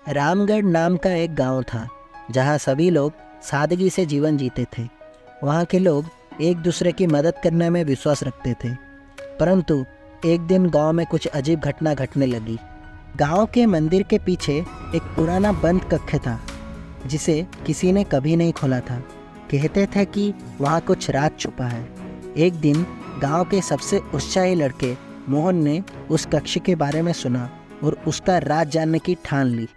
रामगढ़ नाम का एक गांव था जहां सभी लोग सादगी से जीवन जीते थे। वहां के लोग एक दूसरे की मदद करने में विश्वास रखते थे। परंतु एक दिन गांव में कुछ अजीब घटना घटने लगी। गांव के मंदिर के पीछे एक पुराना बंद कक्ष था जिसे किसी ने कभी नहीं खोला था। कहते थे कि वहां कुछ राज छुपा है। एक दिन गांव के सबसे उत्साही लड़के मोहन ने उस कक्ष के बारे में सुना और उसका राज जानने की ठान ली।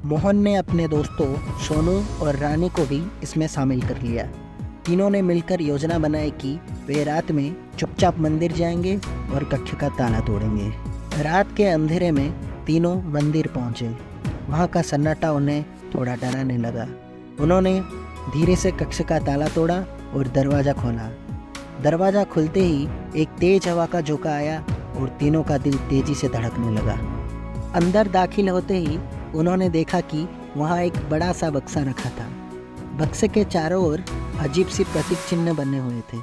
मोहन ने अपने दोस्तों सोनू और रानी को भी इसमें शामिल कर लिया। तीनों ने मिलकर योजना बनाई कि वे रात में चुपचाप मंदिर जाएंगे और कक्ष का ताला तोड़ेंगे। रात के अंधेरे में तीनों मंदिर पहुंचे। वहां का सन्नाटा उन्हें थोड़ा डराने लगा। उन्होंने धीरे से कक्ष का ताला तोड़ा और दरवाज़ा खोला। दरवाज़ा खुलते ही एक तेज हवा का झोंका आया और तीनों का दिल तेजी से धड़कने लगा। अंदर दाखिल होते ही उन्होंने देखा कि वहाँ एक बड़ा सा बक्सा रखा था। बक्से के चारों ओर अजीब सी प्रतीक चिन्ह बने हुए थे।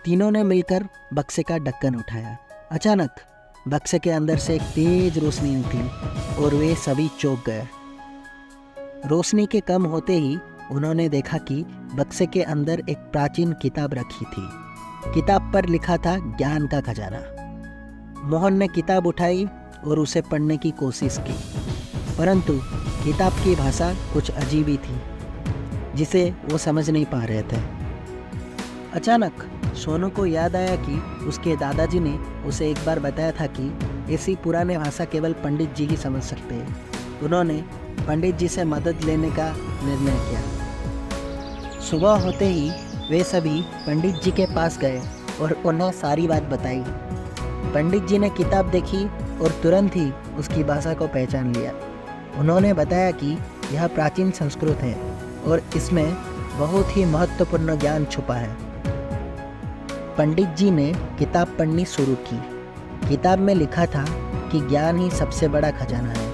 तीनों ने मिलकर बक्से का ढक्कन उठाया। अचानक बक्से के अंदर से एक तेज रोशनी निकली और वे सभी चौंक गए। रोशनी के कम होते ही उन्होंने देखा कि बक्से के अंदर एक प्राचीन किताब रखी थी। किताब पर लिखा था ज्ञान का खजाना। मोहन ने किताब उठाई और उसे पढ़ने की कोशिश की, परंतु किताब की भाषा कुछ अजीब ही थी जिसे वो समझ नहीं पा रहे थे। अचानक सोनू को याद आया कि उसके दादाजी ने उसे एक बार बताया था कि ऐसी पुरानी भाषा केवल पंडित जी ही समझ सकते हैं। उन्होंने पंडित जी से मदद लेने का निर्णय किया। सुबह होते ही वे सभी पंडित जी के पास गए और उन्हें सारी बात बताई। पंडित जी ने किताब देखी और तुरंत ही उसकी भाषा को पहचान लिया। उन्होंने बताया कि यह प्राचीन संस्कृत है और इसमें बहुत ही महत्वपूर्ण ज्ञान छुपा है। पंडित जी ने किताब पढ़नी शुरू की। किताब में लिखा था कि ज्ञान ही सबसे बड़ा खजाना है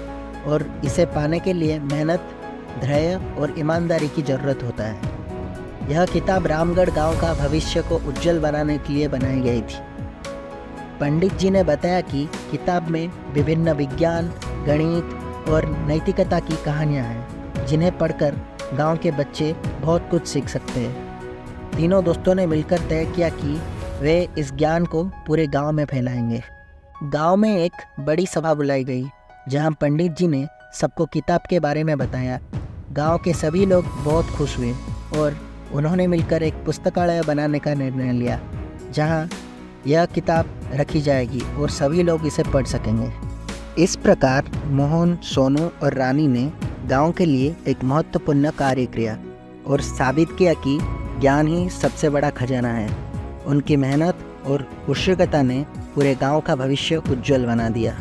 और इसे पाने के लिए मेहनत, धैर्य और ईमानदारी की ज़रूरत होता है। यह किताब रामगढ़ गांव का भविष्य को उज्जवल बनाने के लिए बनाई गई थी। पंडित जी ने बताया कि किताब में विभिन्न विज्ञान, गणित और नैतिकता की कहानियाँ हैं जिन्हें पढ़कर गांव के बच्चे बहुत कुछ सीख सकते हैं। तीनों दोस्तों ने मिलकर तय किया कि वे इस ज्ञान को पूरे गांव में फैलाएंगे। गांव में एक बड़ी सभा बुलाई गई जहां पंडित जी ने सबको किताब के बारे में बताया। गांव के सभी लोग बहुत खुश हुए और उन्होंने मिलकर एक पुस्तकालय बनाने का निर्णय लिया जहां यह किताब रखी जाएगी और सभी लोग इसे पढ़ सकेंगे। इस प्रकार मोहन, सोनू और रानी ने गांव के लिए एक महत्वपूर्ण कार्य किया और साबित किया कि ज्ञान ही सबसे बड़ा खजाना है। उनकी मेहनत और उत्सुकता ने पूरे गांव का भविष्य उज्जवल बना दिया।